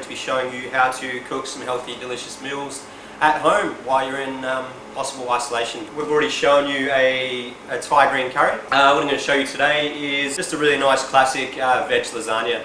To be showing you how to cook some healthy, delicious meals at home while you're in possible isolation. We've already shown you a Thai green curry. What I'm going to show you today is just a really nice classic veg lasagna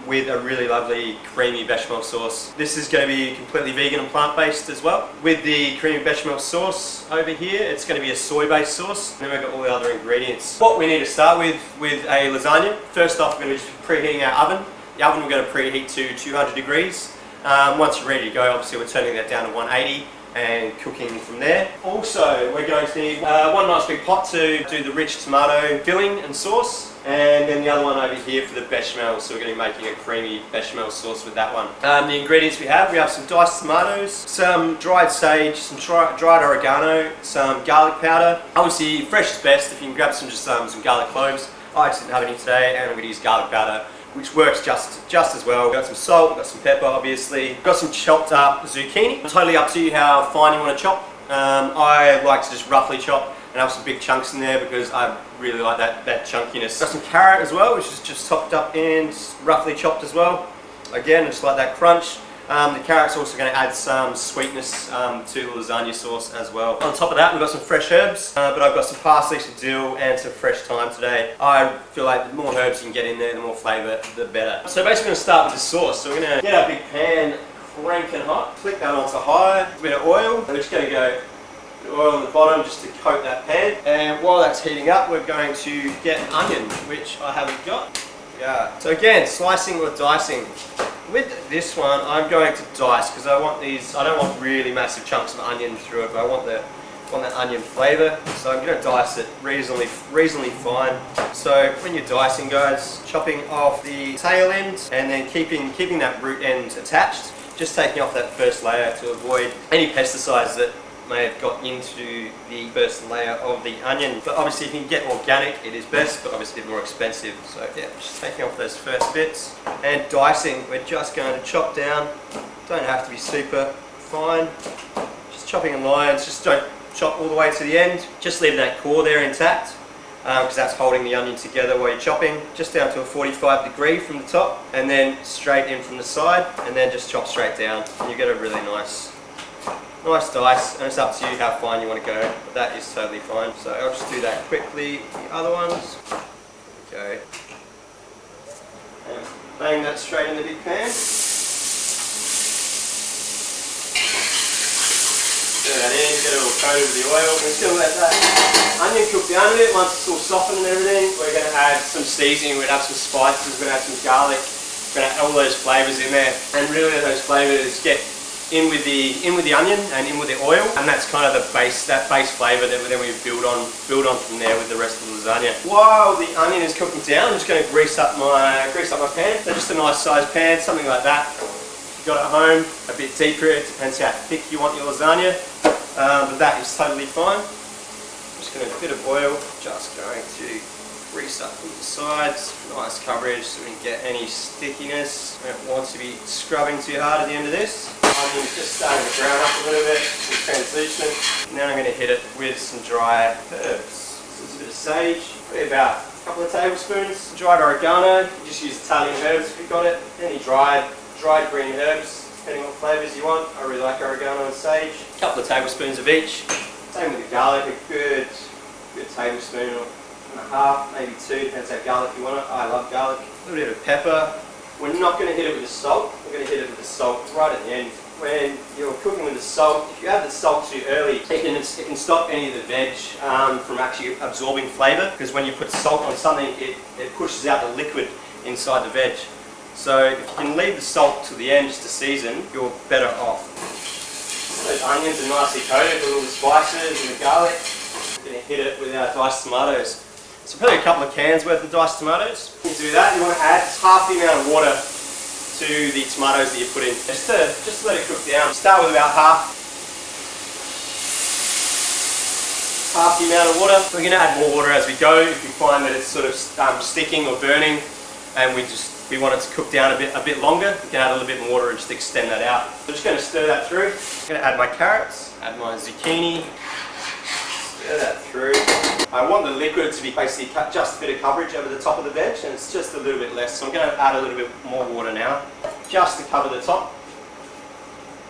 with a really lovely creamy bechamel sauce. This is going to be completely vegan and plant-based as well. With the creamy bechamel sauce over here, it's going to be a soy-based sauce. And then we've got all the other ingredients. What we need to start with a lasagna, first off we're going to be preheating our oven. The oven we're going to preheat to 200 degrees. Once you're ready to go, obviously we're turning that down to 180 and cooking from there. Also, we're going to need one nice big pot to do the rich tomato filling and sauce, and then the other one over here for the bechamel. So we're going to be making a creamy bechamel sauce with that one. The ingredients we have some diced tomatoes, some dried sage, some dried oregano, some garlic powder. Obviously, fresh is best. If you can grab some garlic cloves. I just didn't have any today, and I'm going to use garlic powder, which works just as well. We've got some salt, we've got some pepper obviously. We've got some chopped up zucchini. Totally up to you how fine you want to chop. I like to just roughly chop and have some big chunks in there because I really like that chunkiness. Got some carrot as well, which is just chopped up and roughly chopped as well. Again, just like that crunch. The carrot's also going to add some sweetness to the lasagna sauce as well. On top of that, we've got some fresh herbs, but I've got some parsley, some dill, and some fresh thyme today. I feel like the more herbs you can get in there, the more flavour, the better. So basically, we're going to start with the sauce. So we're going to get our big pan cranking hot, flick that onto high, a bit of oil. We're just going to go oil on the bottom just to coat that pan. And while that's heating up, we're going to get an onion, which I haven't got. Yeah. So again, slicing or dicing. With this one, I'm going to dice because I don't want really massive chunks of onion through it, but I want that onion flavour. So I'm going to dice it reasonably fine. So when you're dicing, guys, chopping off the tail end and then keeping that root end attached, just taking off that first layer to avoid any pesticides that may have got into the first layer of the onion. But obviously if you can get organic, it is best, but obviously a bit more expensive. So yeah, just taking off those first bits. And dicing, we're just going to chop down. Don't have to be super fine. Just chopping in lines, just don't chop all the way to the end. Just leave that core there intact, because that's holding the onion together while you're chopping. Just down to a 45-degree from the top, and then straight in from the side, and then just chop straight down. And you get a really nice dice, and it's up to you how fine you want to go, but that is totally fine. So I'll just do that quickly. The other ones, okay, and bang that straight in the big pan. Get that in, get it all coated with the oil. We're still let that onion cook down a bit. Once it's all softened and everything, we're going to add some seasoning, we're going to add some spices, we're going to add some garlic, we're going to add all those flavours in there, and really those flavours get in with the onion and in with the oil, and that's kind of the base flavour that then we build on from there with the rest of the lasagna. While the onion is cooking down, I'm just going to grease up my pan. So just a nice sized pan, something like that. If you've got it at home, a bit deeper, it depends how thick you want your lasagna, but that is totally fine. Just going to a bit of oil, just going to grease up the sides, nice coverage so we can get any stickiness. We don't want to be scrubbing too hard at the end of this. Onion's just starting to brown up a little bit, some transition. Now I'm going to hit it with some dry herbs. This is a bit of sage, probably about a couple of tablespoons. Dried oregano, you just use Italian herbs if you've got it. Any dried green herbs, depending on what flavours you want. I really like oregano and sage. A couple of tablespoons of each. Same with the garlic, a good tablespoon or and a half, maybe two, depends how garlic you want it. I love garlic. A little bit of pepper. We're not going to hit it with the salt, we're going to hit it with the salt right at the end. When you're cooking with the salt, if you add the salt too early, it can stop any of the veg from actually absorbing flavour, because when you put salt on something, it pushes out the liquid inside the veg. So if you can leave the salt to the end just to season, you're better off. Those onions are nicely coated with all the spices and the garlic. We're going to hit it with our diced tomatoes. So probably a couple of cans worth of diced tomatoes. When you do that, you want to add half the amount of water to the tomatoes that you put in. Just to let it cook down. Start with about half the amount of water. We're going to add more water as we go. If you find that it's sort of sticking or burning, and we want it to cook down a bit longer, we can add a little bit more water and just extend that out. So I'm just going to stir that through. I'm going to add my carrots, add my zucchini. Stir that through. I want the liquid to be basically just a bit of coverage over the top of the veg, and it's just a little bit less. So I'm going to add a little bit more water now, just to cover the top.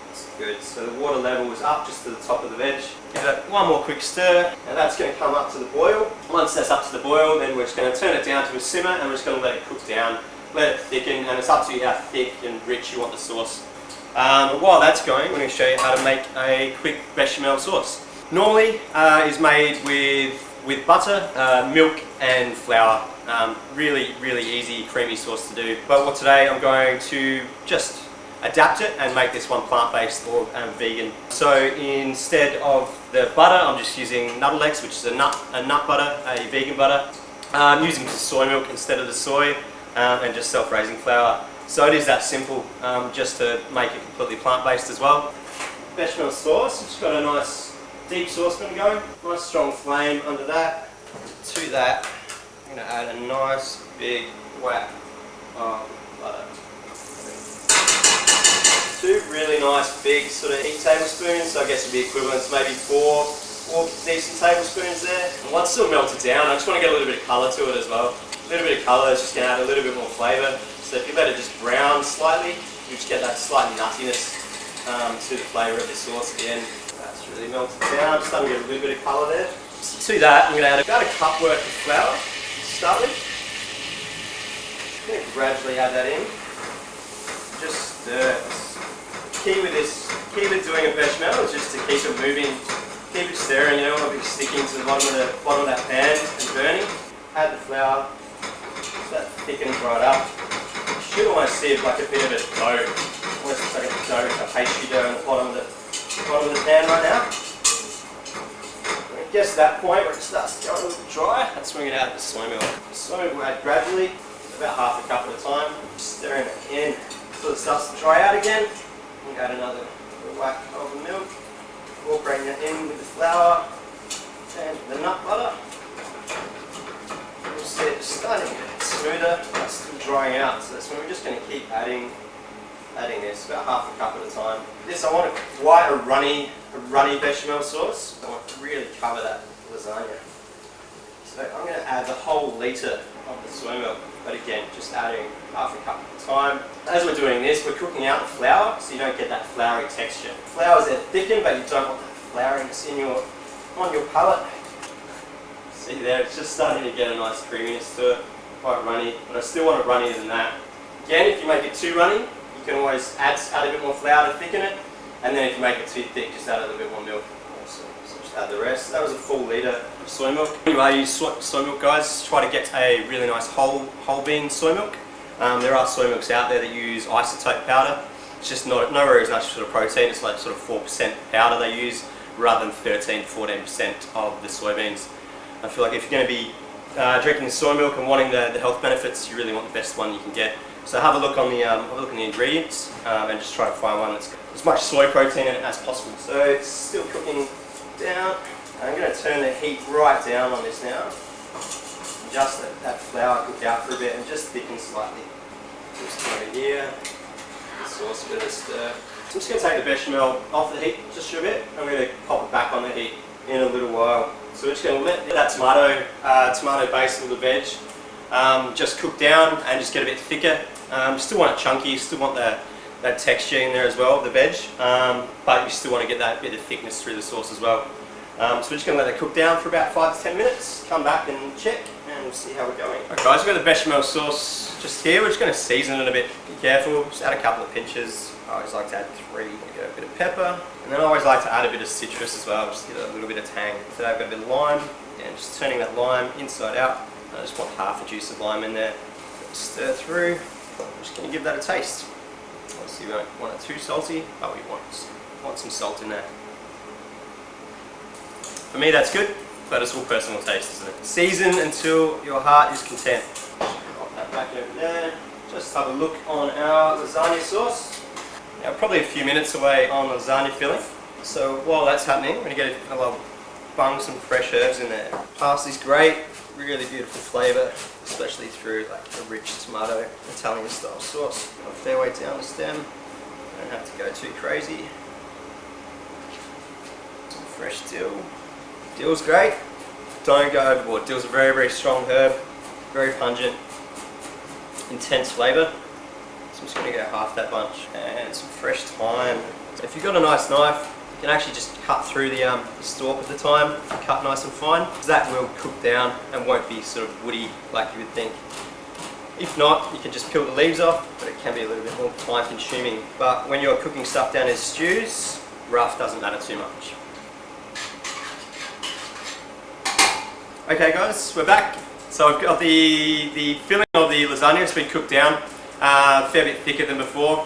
That's good. So the water level is up just to the top of the veg. Give it one more quick stir, and that's going to come up to the boil. Once that's up to the boil, then we're just going to turn it down to a simmer, and we're just going to let it cook down, let it thicken, and it's up to you how thick and rich you want the sauce. But while that's going, we're going to show you how to make a quick bechamel sauce. Normally, is made with butter, milk and flour. Really easy, creamy sauce to do. But today I'm going to just adapt it and make this one plant-based or vegan. So instead of the butter, I'm just using Nuttalex, which is a nut butter, a vegan butter. I'm using soy milk instead of the soy, and just self-raising flour. So it is that simple, just to make it completely plant-based as well. Bechamel sauce, it's got a nice deep saucepan going, nice strong flame under that. To that, I'm going to add a nice big whack of butter. 2 really nice big sort of heat tablespoons, so I guess it'd be equivalent to maybe 4 decent tablespoons there. And once it's all melted down, I just want to get a little bit of colour to it as well. A little bit of colour is just going to add a little bit more flavour. So if you let it just brown slightly, you just get that slight nuttiness to the flavour of the sauce at the end. That's really melted down, just starting to get a little bit of colour there. So to that, I'm going to add about a cup worth of flour to start with. I'm going to gradually add that in. Just stir. Key with doing a bechamel is just to keep it moving, keep it stirring. You don't want to be sticking to the bottom of that pan and burning. Add the flour, so that thickens right up. You should almost see it like a bit of a dough, almost like a dough, a pastry dough on the bottom of the pan right now. When it gets to that point where it starts to go a little dry, that's when we're going to add the soy milk. Soy milk we'll add gradually, about half a cup at a time, stirring it in until it starts to dry out again. We'll add another whack of the milk, incorporating it in with the flour and the nut butter. You'll see it starting to get smoother, but still drying out. So that's when we're just going to keep adding this, about half a cup at a time. This I want quite a runny bechamel sauce. I want to really cover that lasagna. So I'm going to add the whole litre of the soy milk, but again, just adding half a cup at a time. As we're doing this, we're cooking out the flour, so you don't get that floury texture. Flour's there thicken, but you don't want that flouriness on your palate. See there, it's just starting to get a nice creaminess to it, quite runny, but I still want it runnier than that. Again, if you make it too runny, you can always add a bit more flour to thicken it, and then if you make it too thick, just add a little bit more milk. Awesome. So just add the rest. That was a full litre of soy milk. When you use soy milk, guys, try to get a really nice whole bean soy milk. There are soy milks out there that use isotope powder. It's just nowhere as much sort of protein. It's like sort of 4% powder they use rather than 13 to 14% of the soybeans. I feel like if you're going to be drinking soy milk and wanting the health benefits, you really want the best one you can get. So have a look on the ingredients and just try to find one that's got as much soy protein in it as possible. So it's still cooking down. I'm going to turn the heat right down on this now. Just let that flour cook out for a bit and just thicken slightly. Just over here, the sauce a bit of a stir. So I'm just going to take the bechamel off the heat just for a bit. I'm going to pop it back on the heat in a little while. So we're just going to let that tomato base of the veg just cook down and just get a bit thicker. Still want it chunky, still want that texture in there as well, the veg, but you still want to get that bit of thickness through the sauce as well. So we're just going to let that cook down for about 5 to 10 minutes, come back and check, and we'll see how we're going. Alright guys, we've got the bechamel sauce just here. We're just going to season it a bit. Be careful, just add a couple of pinches. I always like to add 3, a bit of pepper, and then I always like to add a bit of citrus as well, just to get a little bit of tang. So I've got a bit of lime, and just turning that lime inside out. I just want half a juice of lime in there. Stir through. I'm just going to give that a taste. Obviously we don't want it too salty, but we want some salt in there. For me that's good, but it's all personal taste, isn't it? Season until your heart is content. Pop that back over there. Just have a look on our lasagna sauce. Now probably a few minutes away on lasagna filling. So while that's happening, we're going to get a little bung some fresh herbs in there. Parsley's great, really beautiful flavour, especially through like a rich tomato Italian style sauce. A fair way down the stem. Don't have to go too crazy. Some fresh dill. Dill's great. Don't go overboard. Dill's a very, very strong herb, very pungent, intense flavour. So I'm just going to go half that bunch. And some fresh thyme. If you've got a nice knife, you can actually just cut through the stalk at the time, cut nice and fine. That will cook down and won't be sort of woody like you would think. If not, you can just peel the leaves off, but it can be a little bit more time consuming. But when you're cooking stuff down in stews, rough doesn't matter too much. Okay guys, we're back. So I've got the filling of the lasagna. It's been cooked down a fair bit thicker than before.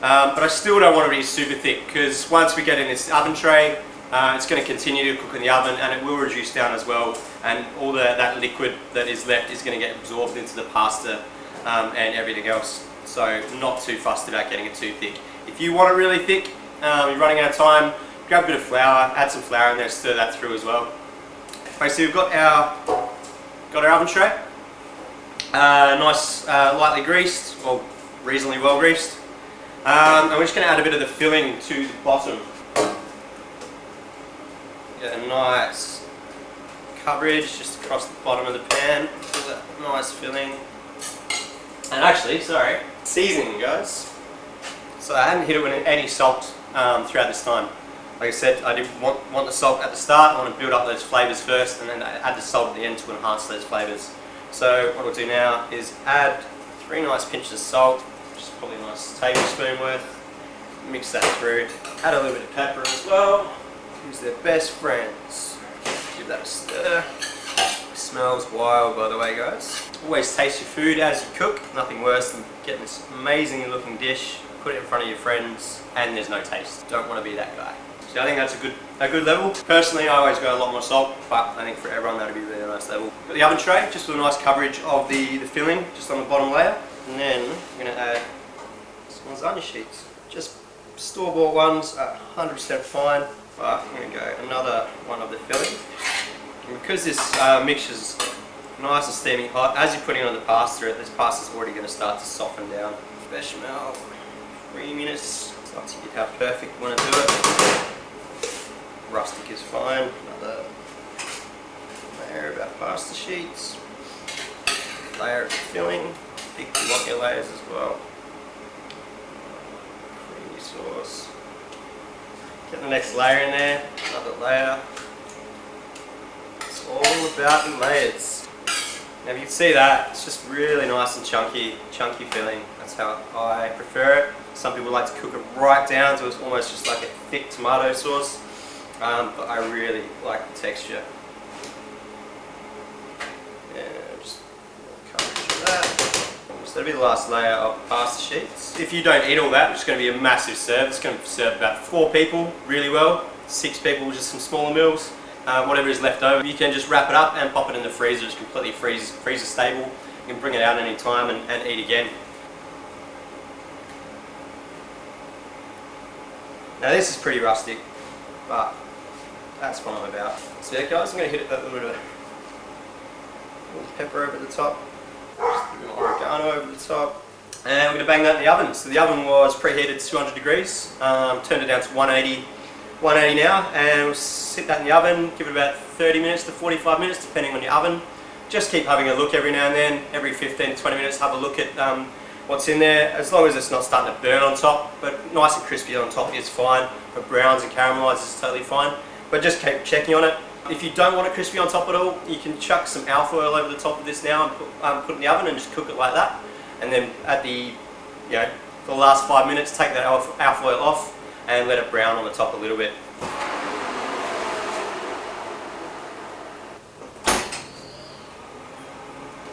But I still don't want it to be super thick, because once we get in this oven tray, it's going to continue to cook in the oven, and it will reduce down as well, and all that liquid that is left is going to get absorbed into the pasta and everything else. So not too fussed about getting it too thick. If you want it really thick, you're running out of time, grab a bit of flour, add some flour in there, stir that through as well. Okay, so we've got our oven tray, nice lightly greased, or reasonably well greased. And we're just going to add a bit of the filling to the bottom. Get a nice coverage just across the bottom of the pan. So that nice filling. And actually, sorry, seasoning, guys. So I hadn't hit it with any salt throughout this time. Like I said, I didn't want the salt at the start. I want to build up those flavours first, and then add the salt at the end to enhance those flavours. So what I'll do now is add 3 nice pinches of salt. Just probably a nice tablespoon worth. Mix that through. Add a little bit of pepper as well. Who's their best friends. Give that a stir. Smells wild, by the way, guys. Always taste your food as you cook. Nothing worse than getting this amazing looking dish, put it in front of your friends, and there's no taste. Don't want to be that guy. So I think that's a good level. Personally, I always go a lot more salt, but I think for everyone that'd be a really nice level. Got the oven tray, just with a nice coverage of the filling, just on the bottom layer. And then I'm going to add some lasagna sheets. Just store-bought ones, 100% fine, but I'm going to go another one of the filling. And because this mixture's nice and steaming hot, as you're putting it on the pasta, this pasta's already going to start to soften down. Bechamel, 3 minutes. It's up to you how perfect you want to do it. Rustic is fine. Another layer of our pasta sheets. Layer of filling. Thick you want your layers as well. Creamy sauce. Get the next layer in there. Another layer. It's all about the layers. Now if you can see that, it's just really nice and chunky filling. That's how I prefer it. Some people like to cook it right down to it's almost just like a thick tomato sauce. But I really like the texture. And just coverage of that. So that'll be the last layer of pasta sheets. If you don't eat all that, it's going to be a massive serve. It's going to serve about 4 people really well. 6 people, just some smaller meals. Whatever is left over, you can just wrap it up and pop it in the freezer. It's completely freezer stable. You can bring it out any time and eat again. Now this is pretty rustic, but that's what I'm about. So yeah guys, I'm going to hit it with a little bit of pepper over the top, just a bit more oregano over the top, and we're going to bang that in the oven. So the oven was preheated to 200 degrees, turned it down to 180 now, and we'll sit that in the oven, give it about 30 minutes to 45 minutes depending on your oven. Just keep having a look every now and then, every 15 to 20 minutes have a look at what's in there, as long as it's not starting to burn on top, but nice and crispy on top is fine. For browns and caramelized is totally fine, but just keep checking on it. If you don't want it crispy on top at all, you can chuck some alpha oil over the top of this now and put it in the oven and just cook it like that. And then at the, for the last 5 minutes, take that alpha oil off and let it brown on the top a little bit.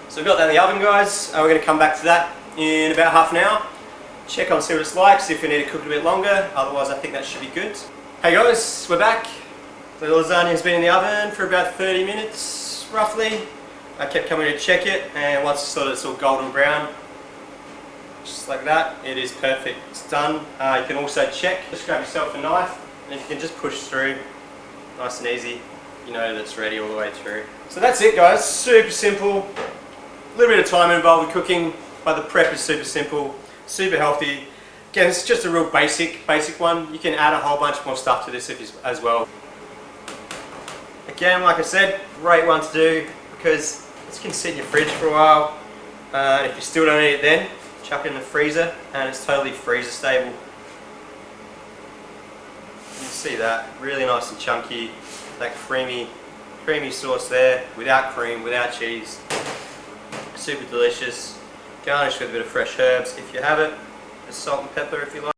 So we've got that in the oven, guys. We're going to come back to that in about half an hour. Check on, see what it's like, see if we need to cook it a bit longer. Otherwise, I think that should be good. Hey guys, we're back. The lasagna has been in the oven for about 30 minutes, roughly. I kept coming to check it, and once it's all golden brown, just like that, it is perfect. It's done. You can also check. Just grab yourself a knife, and you can just push through, nice and easy. You know that it's ready all the way through. So that's it, guys. Super simple. A little bit of time involved with cooking, but the prep is super simple, super healthy. Again, it's just a real basic one. You can add a whole bunch more stuff to this as well. Again, like I said, great one to do because it can sit in your fridge for a while. If you still don't eat it then, chuck it in the freezer and it's totally freezer stable. You can see that, really nice and chunky, that creamy sauce there, without cream, without cheese. Super delicious. Garnish with a bit of fresh herbs if you have it, just salt and pepper if you like.